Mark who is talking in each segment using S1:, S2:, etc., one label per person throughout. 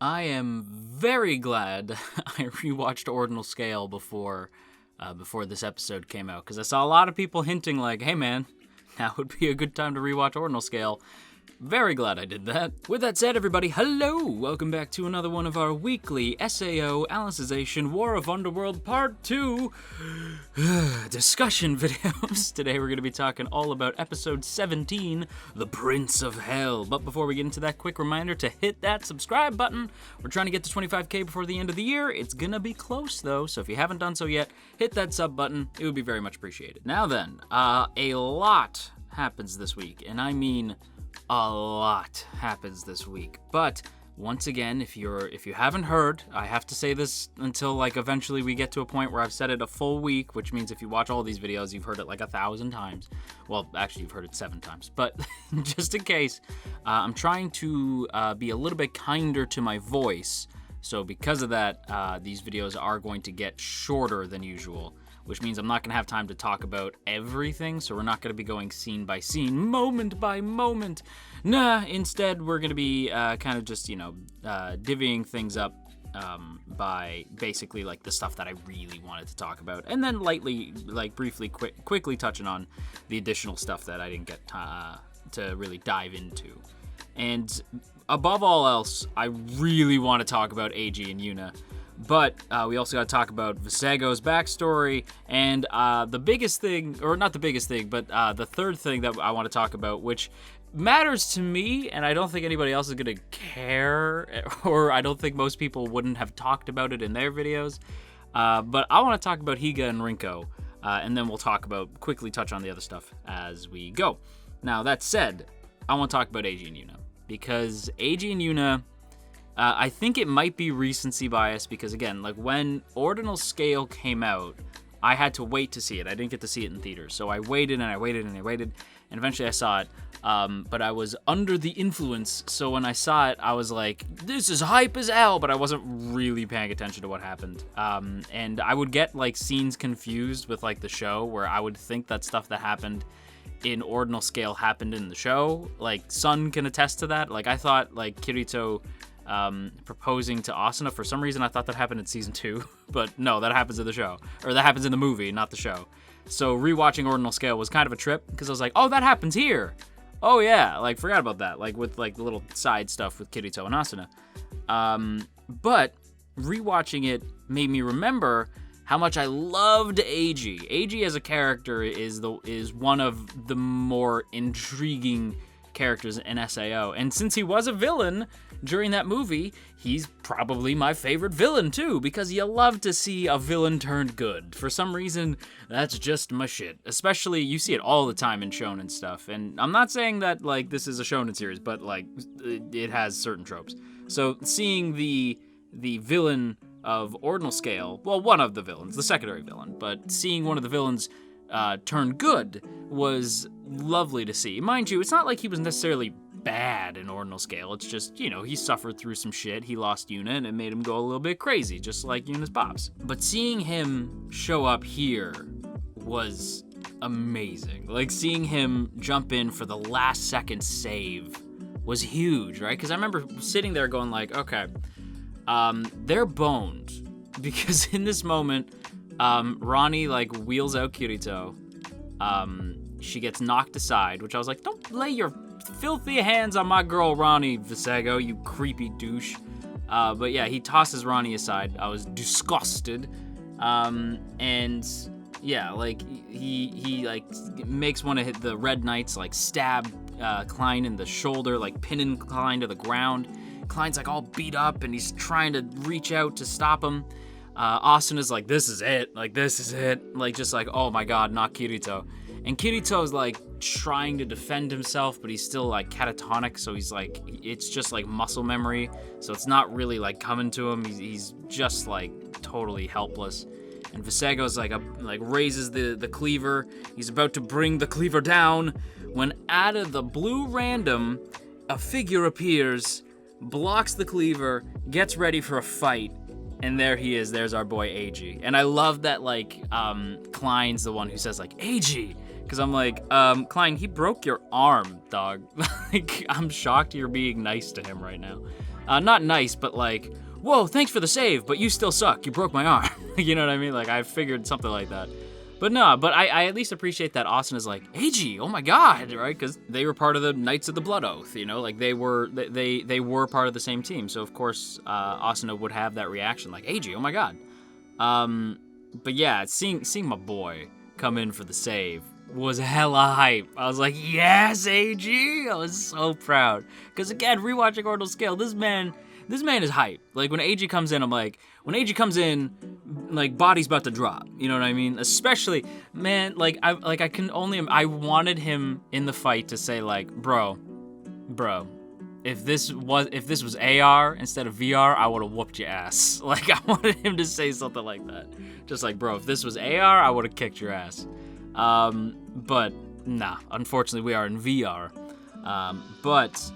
S1: I am very glad I rewatched Ordinal Scale before this episode came out, because I saw a lot of people hinting like, hey man, now would be a good time to rewatch Ordinal Scale. Very glad I did that. With that said, everybody, hello! Welcome back to another one of our weekly SAO Alicization War of Underworld Part 2 discussion videos. Today we're going to be talking all about Episode 17, The Prince of Hell. But before we get into that, quick reminder to hit that subscribe button. We're trying to get to 25k before the end of the year. It's gonna be close though, so if you haven't done so yet, hit that sub button. It would be very much appreciated. Now then, a lot happens this week, and I mean a lot happens this week. But once again, if you haven't heard, I have to say this until like eventually we get to a point where I've said it a full week, which means if you watch all these videos, you've heard it like 1,000 times. Well, actually, you've heard it 7 times. But just in case, I'm trying to be a little bit kinder to my voice. So because of that, these videos are going to get shorter than usual, which means I'm not going to have time to talk about everything, so we're not going to be going scene by scene, moment by moment. Nah, instead, we're going to be kind of just, divvying things up by basically, like, the stuff that I really wanted to talk about, and then lightly, like, briefly, quickly touching on the additional stuff that I didn't get to really dive into. And above all else, I really want to talk about Eiji and Yuna. But we also got to talk about Visego's backstory, and the biggest thing, or not the biggest thing, but the third thing that I want to talk about, which matters to me, and I don't think anybody else is going to care, or I don't think most people wouldn't have talked about it in their videos. But I want to talk about Higa and Rinko, and then we'll quickly touch on the other stuff as we go. Now, that said, I want to talk about Eiji and Yuna, because Eiji and Yuna, I think it might be recency bias because, again, like when Ordinal Scale came out, I had to wait to see it. I didn't get to see it in theaters. So I waited and I waited and I waited, and eventually I saw it. But I was under the influence, so when I saw it, I was like, this is hype as hell, but I wasn't really paying attention to what happened. And I would get like scenes confused with like the show, where I would think that stuff that happened in Ordinal Scale happened in the show. Like, Sun can attest to that. Like, I thought like Kirito proposing to Asuna, for some reason I thought that happened in season 2, but no, that happens in the show, or that happens in the movie, not the show. So rewatching Ordinal Scale was kind of a trip, because I was like, oh, that happens here. Oh yeah, like forgot about that, like with like the little side stuff with Kirito and Asuna. But rewatching it made me remember how much I loved Eiji. Eiji as a character is one of the more intriguing characters in SAO, and since he was a villain during that movie, he's probably my favorite villain too, because you love to see a villain turned good. For some reason, that's just my shit. Especially, you see it all the time in shonen stuff, and I'm not saying that like this is a shonen series, but like it has certain tropes. So seeing the villain of Ordinal Scale, well, one of the villains, the secondary villain, but seeing one of the villains turn good was lovely to see. Mind you, it's not like he was necessarily bad in Ordinal Scale. It's just, he suffered through some shit. He lost Yuna, and it made him go a little bit crazy, just like Yuna's pops. But seeing him show up here was amazing. Like, seeing him jump in for the last second save was huge, right? Because I remember sitting there going like, okay, they're boned. Because in this moment, Ronnie, like, wheels out Kirito. She gets knocked aside, which I was like, don't lay your filthy hands on my girl Ronnie, Visego, you creepy douche. But yeah, he tosses Ronnie aside. I was disgusted. And yeah, like he like makes one of the Red Knights like stab Klein in the shoulder, like pinning Klein to the ground. Klein's like all beat up, and he's trying to reach out to stop him. Austin is like, this is it, like just like, oh my god, not Kirito. And Kirito's like trying to defend himself, but he's still like catatonic, so he's like, it's just like muscle memory, so it's not really like coming to him. He's just like totally helpless. And Visego's like raises the cleaver. He's about to bring the cleaver down when out of the blue random, a figure appears, blocks the cleaver, gets ready for a fight. And there he is. There's our boy Eiji. And I love that, like, Klein's the one who says, like, Eiji. Because I'm like, Klein, he broke your arm, dog. Like, I'm shocked you're being nice to him right now. Not nice, but like, whoa, thanks for the save, but you still suck. You broke my arm. You know what I mean? Like, I figured something like that. But no, but I at least appreciate that Austin is like, Eiji, oh my god, right? Because they were part of the Knights of the Blood Oath, you know? Like, they were part of the same team. So, of course, Austin would have that reaction, like, Eiji, oh my god. But yeah, seeing my boy come in for the save was hella hype. I was like, yes, Eiji! I was so proud. Because again, rewatching Ordinal Scale, this man is hype. Like, when Eiji comes in, I'm like, like, body's about to drop. You know what I mean? Especially, man, I wanted him in the fight to say, like, bro, if this was AR instead of VR, I would have whooped your ass. Like, I wanted him to say something like that. Just like, bro, if this was AR, I would have kicked your ass. But nah, unfortunately we are in VR. But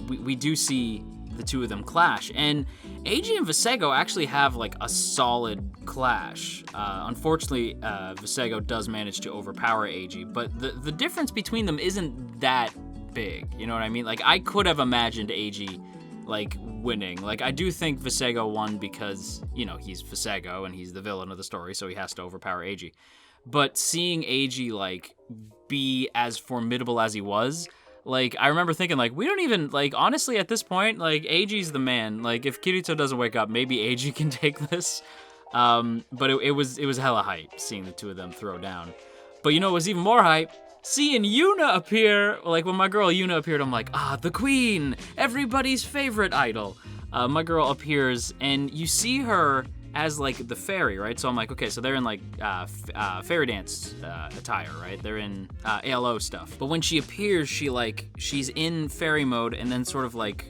S1: we do see the two of them clash, and Eiji and Visego actually have like a solid clash. Unfortunately, Visego does manage to overpower Eiji, but the difference between them isn't that big. You know what I mean? Like, I could have imagined Eiji like winning. Like, I do think Visego won because, you know, he's Visego and he's the villain of the story, so he has to overpower Eiji. But seeing Eiji like be as formidable as he was, like, I remember thinking, like, we don't even, like, honestly, at this point, like, Eiji's the man. Like, if Kirito doesn't wake up, maybe Eiji can take this. But it was hella hype seeing the two of them throw down. But you know what was even more hype? Seeing Yuna appear. Like, when my girl Yuna appeared, I'm like, the queen, everybody's favorite idol. My girl appears, and you see her as, like, the fairy, right? So I'm like, okay, so they're in, like, fairy dance attire, right? They're in ALO stuff. But when she appears, she's in fairy mode and then sort of, like,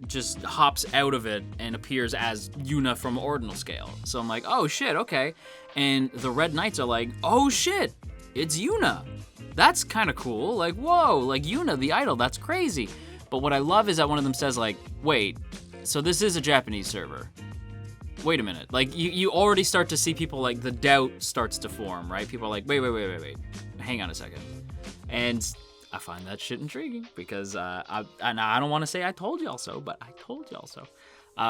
S1: just hops out of it and appears as Yuna from Ordinal Scale. So I'm like, oh, shit, okay. And the Red Knights are like, oh, shit, it's Yuna. That's kind of cool. Like, whoa, like, Yuna, the idol, that's crazy. But what I love is that one of them says, like, wait, so this is a Japanese server. Wait a minute. Like, you already start to see people, like, the doubt starts to form, right? People are like, wait. Hang on a second. And I find that shit intriguing because I don't want to say I told y'all so, but I told y'all so.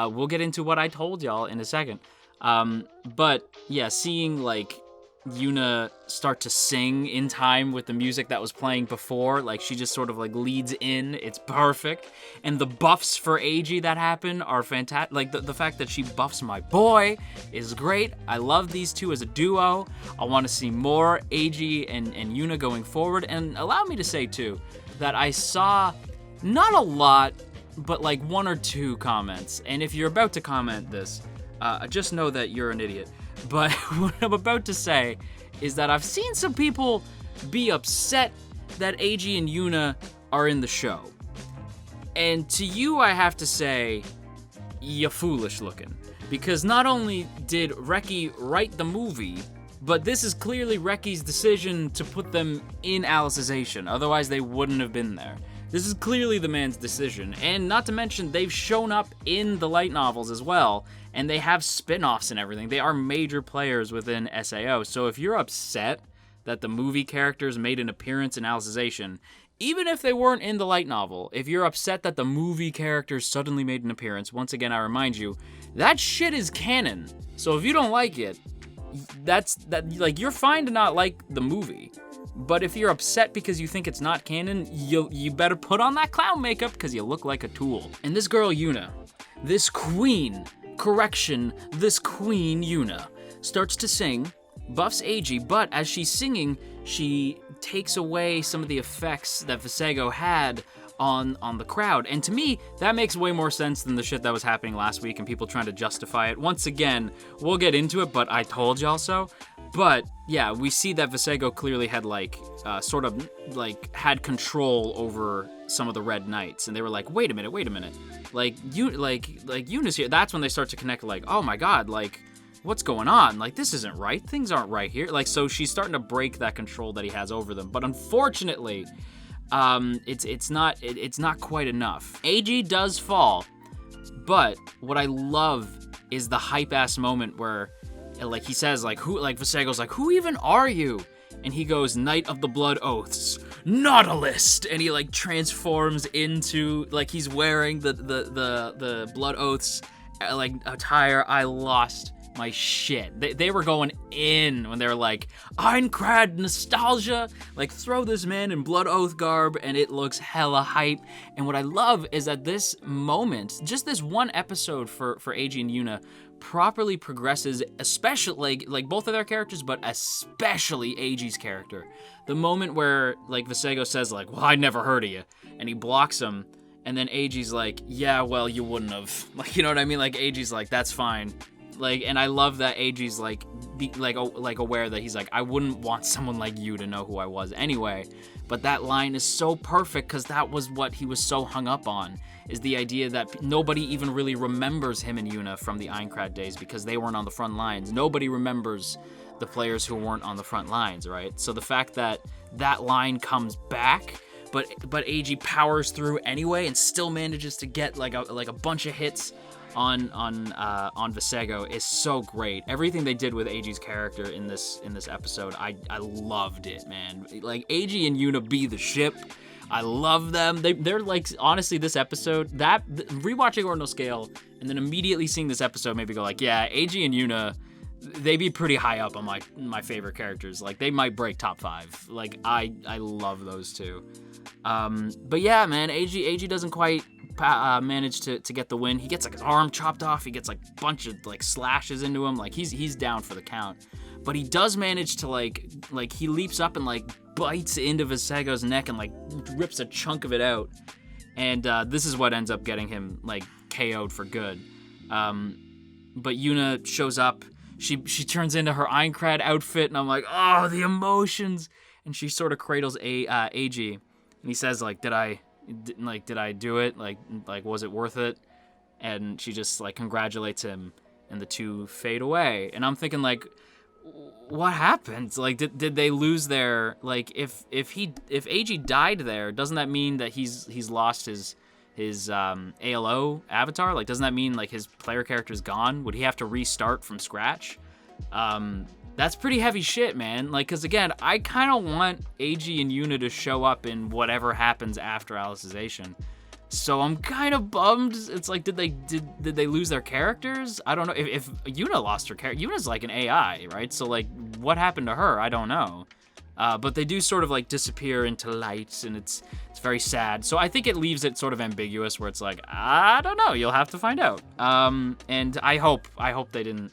S1: We'll get into what I told y'all in a second. But, yeah, seeing, like, Yuna start to sing in time with the music that was playing before, like, she just sort of, like, leads in. It's perfect. And the buffs for Eiji that happen are fantastic. Like, the fact that she buffs my boy is great. I love these two as a duo. I want to see more Eiji and Yuna going forward. And allow me to say, too, that I saw not a lot, but, like, one or two comments. And if you're about to comment this, just know that you're an idiot. But what I'm about to say is that I've seen some people be upset that Eiji and Yuna are in the show. And to you, I have to say, you're foolish looking. Because not only did Reki write the movie, but this is clearly Reki's decision to put them in Alicization. Otherwise, they wouldn't have been there. This is clearly the man's decision. And not to mention, they've shown up in the light novels as well. And they have spin-offs and everything. They are major players within SAO. So if you're upset that the movie characters made an appearance in Alicization, even if they weren't in the light novel, if you're upset that the movie characters suddenly made an appearance, once again, I remind you, that shit is canon. So if you don't like it, like, you're fine to not like the movie. But if you're upset because you think it's not canon, you better put on that clown makeup because you look like a tool. And this girl Yuna, this queen, this queen Yuna, starts to sing, buffs Eiji, but as she's singing, she takes away some of the effects that Visego had on the crowd. And to me, that makes way more sense than the shit that was happening last week and people trying to justify it. Once again, we'll get into it, but I told y'all so. But yeah, we see that Visego clearly had sort of had control over some of the Red Knights, and they were like, wait a minute, like Yuna's here. That's when they start to connect, like, oh my god, like, what's going on? Like, this isn't right. Things aren't right here. Like, so she's starting to break that control that he has over them. But unfortunately, it's not quite enough. Eiji does fall, but what I love is the hype ass moment where, like, he says, like, who, like, Visego's like, who even are you? And he goes, Knight of the Blood Oaths, Nautilus, and he like transforms into like he's wearing the Blood Oaths like attire. I lost my shit. They were going in when they were like, Einkrad nostalgia, like throw this man in Blood Oath garb and it looks hella hype. And what I love is that this moment, just this one episode for Eiji and Yuna, properly progresses, especially like both of their characters, but especially Eiji's character. The moment where like Visego says like, well, I never heard of you, and he blocks him, and then Eiji's like, yeah, well, you wouldn't have, like, you know what I mean? Like Eiji's like, that's fine. Like, and I love that Eiji's like, like aware that he's like, I wouldn't want someone like you to know who I was anyway. But that line is so perfect because that was what he was so hung up on, is the idea that nobody even really remembers him and Yuna from the Einkrad days because they weren't on the front lines. Nobody remembers the players who weren't on the front lines, right? So the fact that that line comes back, but Eiji powers through anyway and still manages to get like a bunch of hits on Visego is so great. Everything they did with Eiji's character in this episode, I loved it, man. Like Eiji and Yuna be the ship. I love them. They're like, honestly, this episode, rewatching Ordinal Scale and then immediately seeing this episode made me go like, yeah, Eiji and Yuna, they be pretty high up on my favorite characters. Like they might break top 5. Like I love those two. But yeah, man, Eiji doesn't quite manage to get the win. He gets like his arm chopped off. He gets like a bunch of like slashes into him. Like he's down for the count. But he does manage to like he leaps up and like bites into Visego's neck and like rips a chunk of it out. And this is what ends up getting him like KO'd for good. But Yuna shows up. She turns into her Einkrad outfit, and I'm like, oh, the emotions. And she sort of cradles Eiji, and he says like, did I do it? Like was it worth it? And she just like congratulates him, and the two fade away. And I'm thinking like, what happened? Like did they lose their, like if Eiji died there, doesn't that mean that he's lost his ALO avatar? Like doesn't that mean like his player character's gone? Would he have to restart from scratch? That's pretty heavy shit, man. Like, cause again, I kind of want Eiji and Yuna to show up in whatever happens after Alicization. So I'm kind of bummed. It's like, did they lose their characters? I don't know. If Yuna lost her character, Yuna's like an AI, right? So like, what happened to her? I don't know. But they do sort of like disappear into light, and it's very sad. So I think it leaves it sort of ambiguous, where it's like, I don't know. You'll have to find out. And I hope they didn't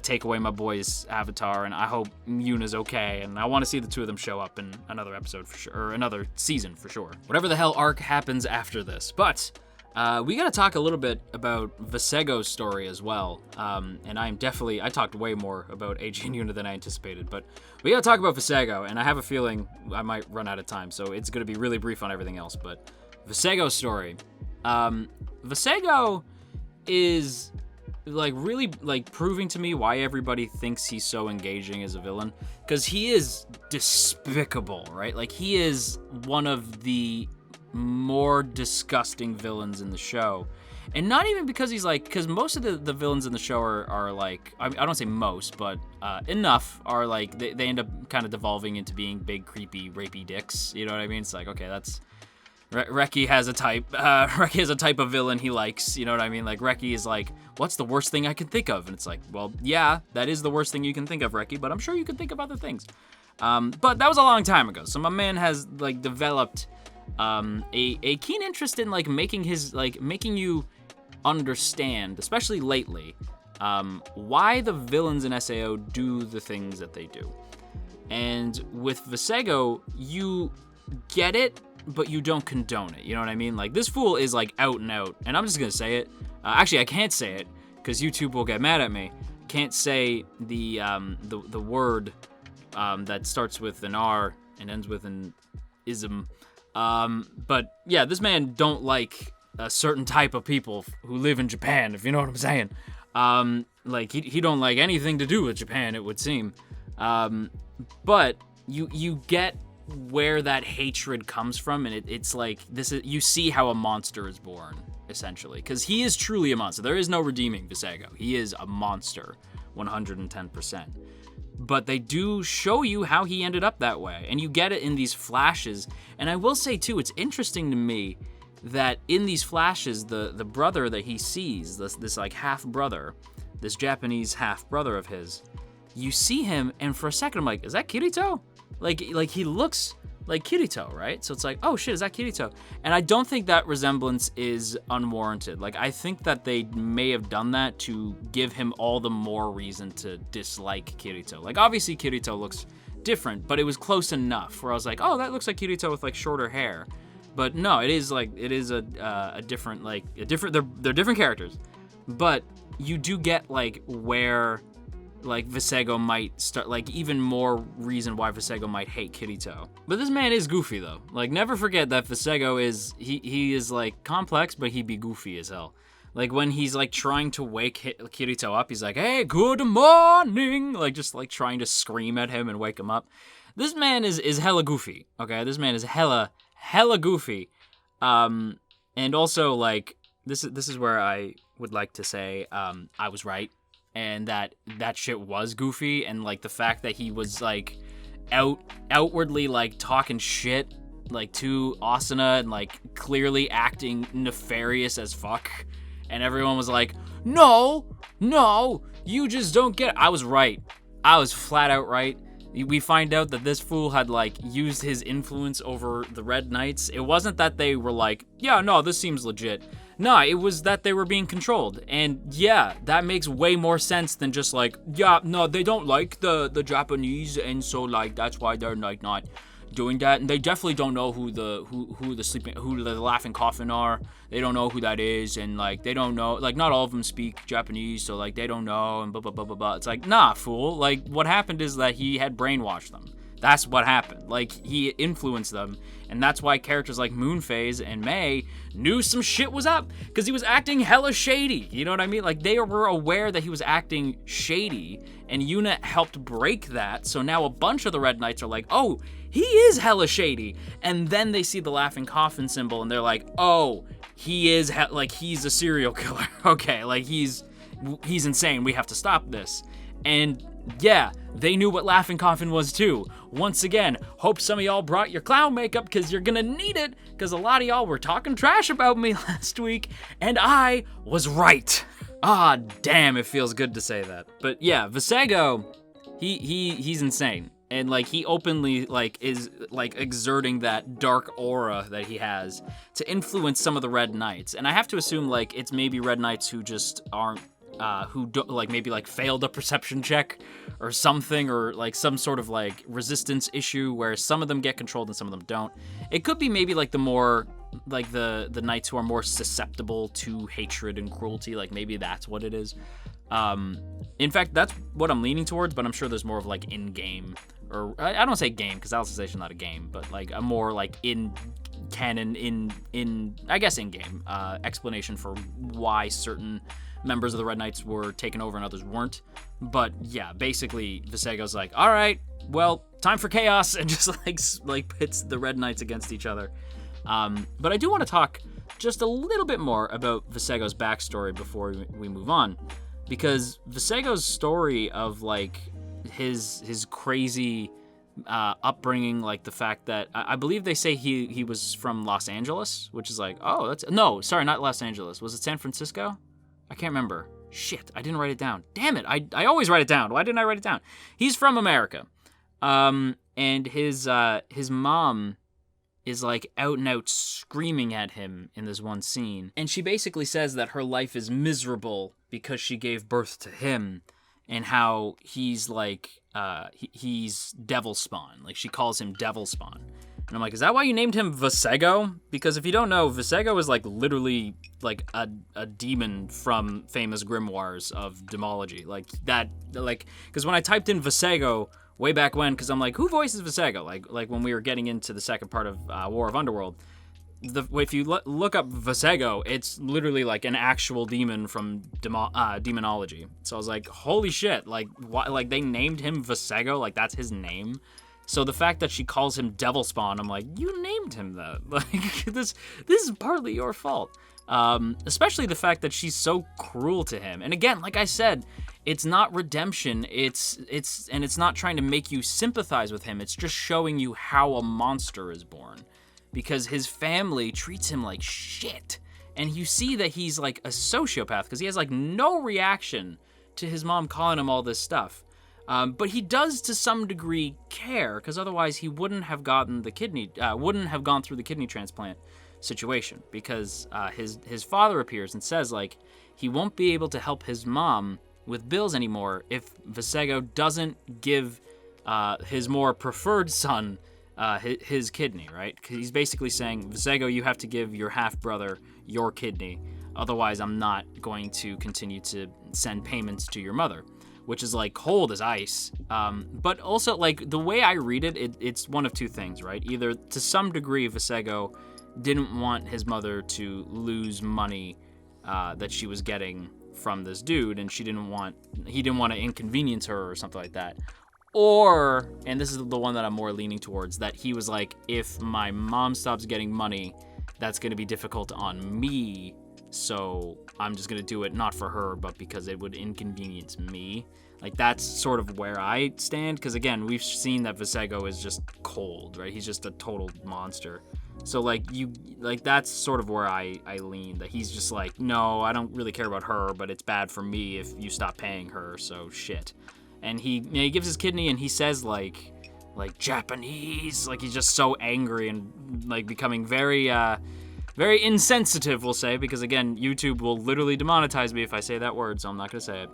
S1: take away my boy's avatar, and I hope Yuna's okay, and I want to see the two of them show up in another episode for sure, or another season for sure. Whatever the hell arc happens after this. But we gotta talk a little bit about Visego's story as well. And I talked way more about Eiji and Yuna than I anticipated, but we gotta talk about Visego, and I have a feeling I might run out of time, so it's gonna be really brief on everything else. But Visego's story. Visego is like really like proving to me why everybody thinks he's so engaging as a villain, because he is despicable, right? Like he is one of the more disgusting villains in the show. And not even because he's like, because most of the villains in the show are like, I don't say most, but enough are like, they end up kind of devolving into being big, creepy, rapey dicks. You know what I mean? It's like, okay, that's, Reki has a type. Reki has a type of villain he likes. You know what I mean? Like Reki is like, what's the worst thing I can think of? And it's like, well, yeah, that is the worst thing you can think of, Reki. But I'm sure you can think of other things. But that was a long time ago. So my man has like developed a keen interest in like making you understand, especially lately, why the villains in SAO do the things that they do. And with Visego, you get it, but you don't condone it. You know what I mean? Like this fool is like out and out, and I'm just gonna say it. Actually, I can't say it because YouTube will get mad at me. Can't say the word that starts with an R and ends with an ism. But yeah, this man don't like a certain type of people who live in Japan, if you know what I'm saying. Like he don't like anything to do with Japan, it would seem. But you get where that hatred comes from, and it's like you see how a monster is born, essentially, because he is truly a monster. There is no redeeming Visego. He is a monster, 110%. but they do show you how he ended up that way, and you get it in these flashes. And I will say too, it's interesting to me that in these flashes, the brother that he sees, this like half brother, this Japanese half brother of his, you see him, and for a second I'm like, is that Kirito? Like he looks like Kirito, right? So it's like, oh shit, is that Kirito? And I don't think that resemblance is unwarranted. Like, I think that they may have done that to give him all the more reason to dislike Kirito. Like, obviously Kirito looks different, but it was close enough where I was like, oh, that looks like Kirito with like shorter hair. But no, it is a different, they're different characters. But you do get like where like Visego might start, like even more reason why Visego might hate Kirito. But this man is goofy though. Like, never forget that Visego is, he is like complex, but he be goofy as hell. Like when he's like trying to wake Kirito up, he's like, hey, good morning. Like just like trying to scream at him and wake him up. This man is hella goofy. Okay, this man is hella goofy. And also like, this is where I would like to say, I was right. And that shit was goofy, and like the fact that he was like outwardly like talking shit like to Asuna and like clearly acting nefarious as fuck, and everyone was like, no, you just don't get it. I was right. I was flat out right. We find out that this fool had like used his influence over the Red Knights. It wasn't that they were like, yeah, no, this seems legit. No, it was that they were being controlled. And yeah, that makes way more sense than just like, yeah, no, they don't like the Japanese, and so like that's why they're like not doing that. And they definitely don't know who the laughing coffin are. They don't know who that is, and like they don't know, like not all of them speak Japanese, so like they don't know, and blah blah blah blah blah. It's like, nah, fool. Like what happened is that he had brainwashed them. That's what happened. Like, he influenced them, and that's why characters like Moonphase and May knew some shit was up, because he was acting hella shady. You know what I mean? Like, they were aware that he was acting shady, and Yuna helped break that, so now a bunch of the Red Knights are like, oh, he is hella shady. And then they see the laughing coffin symbol, and they're like, oh, he is, like, he's a serial killer. Okay, like, he's insane. We have to stop this. And yeah, they knew what Laughing Coffin was too. Once again, hope some of y'all brought your clown makeup, because you're gonna need it, because a lot of y'all were talking trash about me last week, and I was right. Ah, damn, it feels good to say that. But yeah, Visego, he's insane. And like, he openly like is like exerting that dark aura that he has to influence some of the Red Knights. And I have to assume like it's maybe Red Knights who just aren't who don't, like maybe like failed a perception check or something, or like some sort of like resistance issue where some of them get controlled and some of them don't. It could be maybe like the more like the knights who are more susceptible to hatred and cruelty, like maybe that's what it is. In fact, that's what I'm leaning towards, but I'm sure there's more of like in-game, or I don't say game because Alicization is not a game, but like a more like in canon, in I guess in-game explanation for why certain members of the Red Knights were taken over and others weren't. But yeah, basically Visego's like, all right, well, time for chaos, and just like pits the Red Knights against each other. But I do want to talk just a little bit more about Visego's backstory before we move on, because Visego's story of like his crazy upbringing, like the fact that I believe they say he was from Los Angeles, which is like, oh, that's no, sorry, not Los Angeles. Was it San Francisco? I can't remember. Shit, I didn't write it down. Damn it, I always write it down. Why didn't I write it down? He's from America. And his mom is like out and out screaming at him in this one scene. And she basically says that her life is miserable because she gave birth to him, and how he's like, he's devil spawn. Like, she calls him devil spawn. And I'm like, is that why you named him Visego? Because if you don't know, Visego is like literally like a demon from famous grimoires of demology. Like that, like, because when I typed in Visego way back when, because I'm like, who voices Visego? Like when we were getting into the second part of War of Underworld, if you look up Visego, it's literally like an actual demon from demonology. So I was like, holy shit! Like, why? Like they named him Visego? Like that's his name. So the fact that she calls him Devil Spawn, I'm like, you named him that. Like, this is partly your fault. Especially the fact that she's so cruel to him. And again, like I said, it's not redemption. It's not trying to make you sympathize with him. It's just showing you how a monster is born, because his family treats him like shit. And you see that he's like a sociopath because he has like no reaction to his mom calling him all this stuff. But he does to some degree care, because otherwise he wouldn't have gone through the kidney transplant situation, because his father appears and says like he won't be able to help his mom with bills anymore if Visego doesn't give his more preferred son his kidney, right? Because he's basically saying, Visego, you have to give your half-brother your kidney, otherwise I'm not going to continue to send payments to your mother, which is like cold as ice. But also, like, the way I read it, it's one of two things, right? Either to some degree Visego didn't want his mother to lose money that she was getting from this dude, and he didn't want to inconvenience her or something like that. Or, and this is the one that I'm more leaning towards, that he was like, if my mom stops getting money, that's going to be difficult on me, so I'm just going to do it not for her, but because it would inconvenience me. Like, that's sort of where I stand, because again, we've seen that Visego is just cold, right? He's just a total monster. So that's sort of where I lean, that he's just like, no, I don't really care about her, but it's bad for me if you stop paying her, so shit. And he gives his kidney and he says like Japanese, like he's just so angry and like becoming very very insensitive, we'll say, because again, YouTube will literally demonetize me if I say that word, so I'm not gonna say it.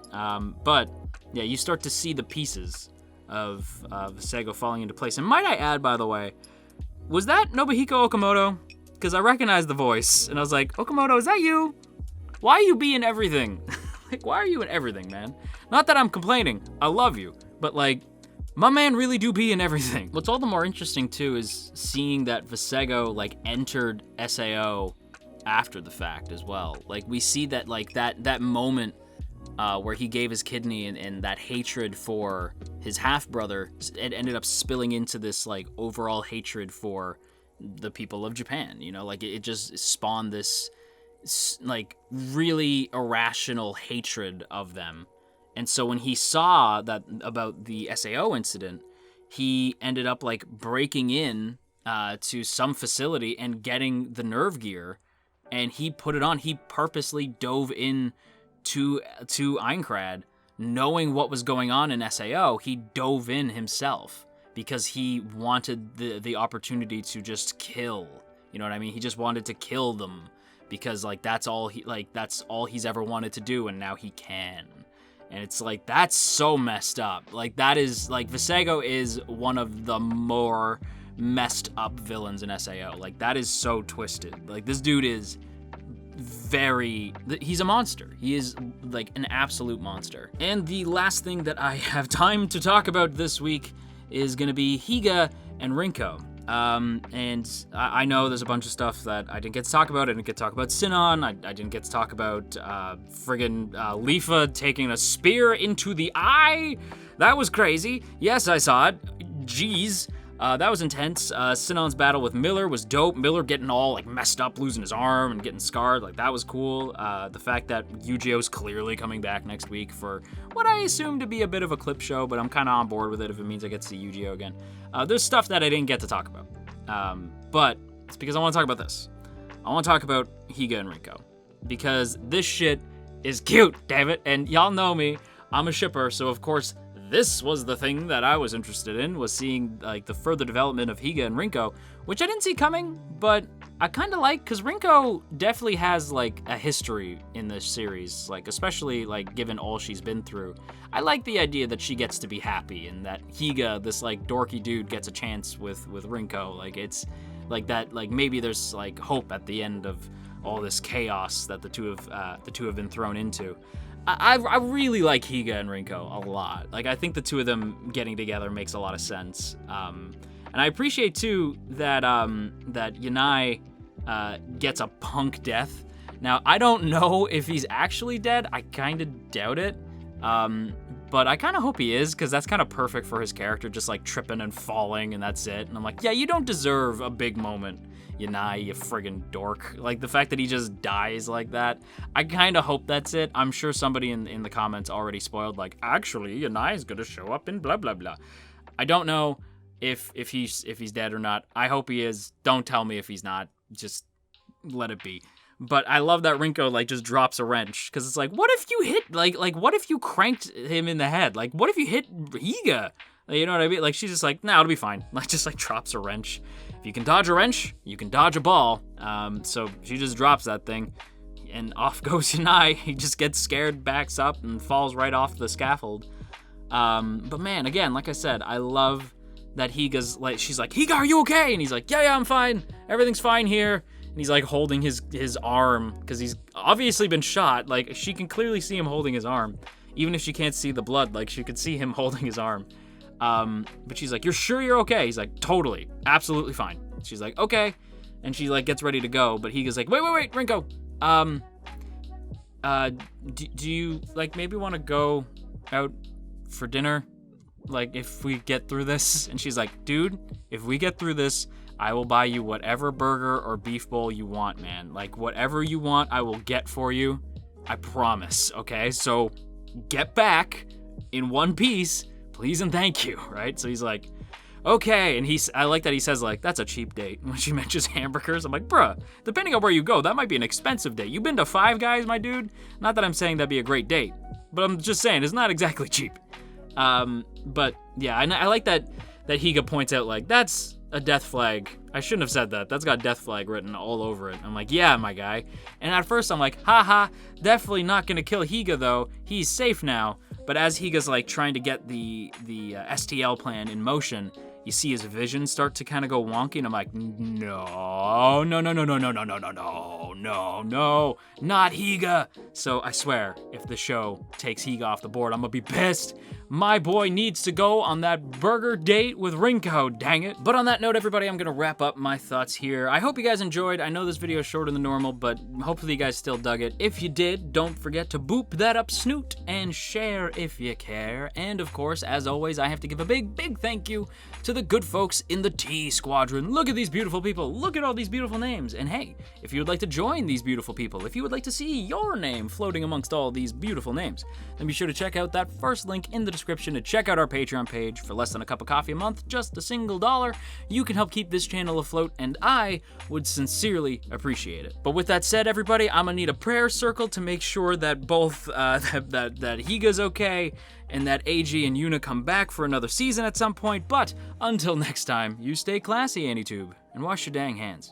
S1: But yeah, you start to see the pieces of Visego falling into place. And might I add, by the way, was that Nobuhiko Okamoto? Because I recognized the voice, and I was like, Okamoto, is that you? Why are you being everything? Like, why are you in everything, man? Not that I'm complaining, I love you, but like, my man really do be in everything. What's all the more interesting too is seeing that Visego like entered SAO after the fact as well. Like, we see that like that moment where he gave his kidney and that hatred for his half-brother, it ended up spilling into this like overall hatred for the people of Japan, you know, like it just spawned this like really irrational hatred of them. And so when he saw that about the SAO incident, he ended up like breaking in to some facility and getting the nerve gear, and he put it on. He purposely dove in to Aincrad, knowing what was going on in SAO. He dove in himself because he wanted the opportunity to just kill. You know what I mean? He just wanted to kill them because like that's all he's ever wanted to do, and now he can. And it's like, that's so messed up. Like, that is like, Visego is one of the more messed up villains in SAO. Like, that is so twisted. Like, this dude is he's a monster. He is like an absolute monster. And the last thing that I have time to talk about this week is gonna be Higa and Rinko. And I know there's a bunch of stuff that I didn't get to talk about. I didn't get to talk about Sinon. I didn't get to talk about friggin' Lifa taking a spear into the eye. That was crazy. Yes, I saw it. Jeez. That was intense. Sinon's battle with Miller was dope. Miller getting all like messed up, losing his arm and getting scarred. Like, that was cool. The fact that Yu-Gi-Oh's clearly coming back next week for what I assume to be a bit of a clip show, but I'm kind of on board with it if it means I get to see Yu-Gi-Oh again. There's stuff that I didn't get to talk about. But it's because I want to talk about this. I want to talk about Higa and Rinko, because this shit is cute, damn it. And y'all know me, I'm a shipper, so of course this was the thing that I was interested in, was seeing like the further development of Higa and Rinko, which I didn't see coming, but I kind of like, because Rinko definitely has like a history in this series, like especially like given all she's been through. I like the idea that she gets to be happy, and that Higa, this like dorky dude, gets a chance with Rinko. Like, it's like that, like maybe there's like hope at the end of all this chaos that the two have been thrown into. I really like Higa and Rinko a lot. Like, I think the two of them getting together makes a lot of sense. And I appreciate too that that Yanai gets a punk death. Now, I don't know if he's actually dead. I kind of doubt it. But I kind of hope he is, because that's kind of perfect for his character, just like tripping and falling, and that's it. And I'm like, yeah, you don't deserve a big moment, Yanai, you friggin' dork. Like, the fact that he just dies like that, I kind of hope that's it. I'm sure somebody in the comments already spoiled, like, actually, Yanai is gonna show up in blah, blah, blah. I don't know if he's dead or not. I hope he is. Don't tell me if he's not. Just let it be. But I love that Rinko, like, just drops a wrench. Because it's like, what if you hit, like, what if you cranked him in the head? Like, what if you hit Higa? You know what I mean? Like, she's just like, nah, it'll be fine. Like, just, like, drops a wrench. If you can dodge a wrench, you can dodge a ball. So she just drops that thing. And off goes Yanai. He just gets scared, backs up, and falls right off the scaffold. But man, again, like I said, I love that Higa's, like, she's like, Higa, are you okay? And he's like, yeah, I'm fine. Everything's fine here. And he's like holding his arm, because he's obviously been shot. Like, she can clearly see him holding his arm. Even if she can't see the blood, like, she could see him holding his arm. But she's like, you're sure you're okay? He's like, totally, absolutely fine. She's like, okay. And she, like, gets ready to go, but Higa's like, wait, Rinko. Do you, like, maybe want to go out for dinner? Like, if we get through this? And she's like, dude, if we get through this, I will buy you whatever burger or beef bowl you want, man. Like, whatever you want, I will get for you. I promise, okay? So, get back in one piece, please and thank you, right? So he's like, okay. And I like that he says, like, that's a cheap date. When she mentions hamburgers, I'm like, bruh, depending on where you go, that might be an expensive date. You've been to Five Guys, my dude? Not that I'm saying that'd be a great date, but I'm just saying, it's not exactly cheap. But, yeah, I like that Higa points out, like, that's a death flag. I shouldn't have said that. That's got death flag written all over it. I'm like, yeah, my guy. And at first I'm like, haha, definitely not gonna kill Higa though. He's safe now. But as Higa's like trying to get the STL plan in motion, you see his vision start to kind of go wonky, and I'm like, no, not Higa. So I swear, if the show takes Higa off the board, I'm gonna be pissed. My boy needs to go on that burger date with Rinko, dang it. But on that note, everybody, I'm gonna wrap up my thoughts here. I hope you guys enjoyed. I know this video is shorter than normal, but hopefully you guys still dug it. If you did, don't forget to boop that up snoot and share if you care. And of course, as always, I have to give a big thank you to the good folks in the T Squadron. Look at these beautiful people. Look at all these beautiful names. And hey, if you would like to join these beautiful people, if you would like to see your name floating amongst all these beautiful names, then be sure to check out that first link in the description to check out our Patreon page. For less than a cup of coffee a month, just $1, you can help keep this channel afloat, and I would sincerely appreciate it. But with that said, everybody, I'm gonna need a prayer circle to make sure that both that Higa's okay and that Eiji and Yuna come back for another season at some point. But until next time, you stay classy, AnyTube, and wash your dang hands.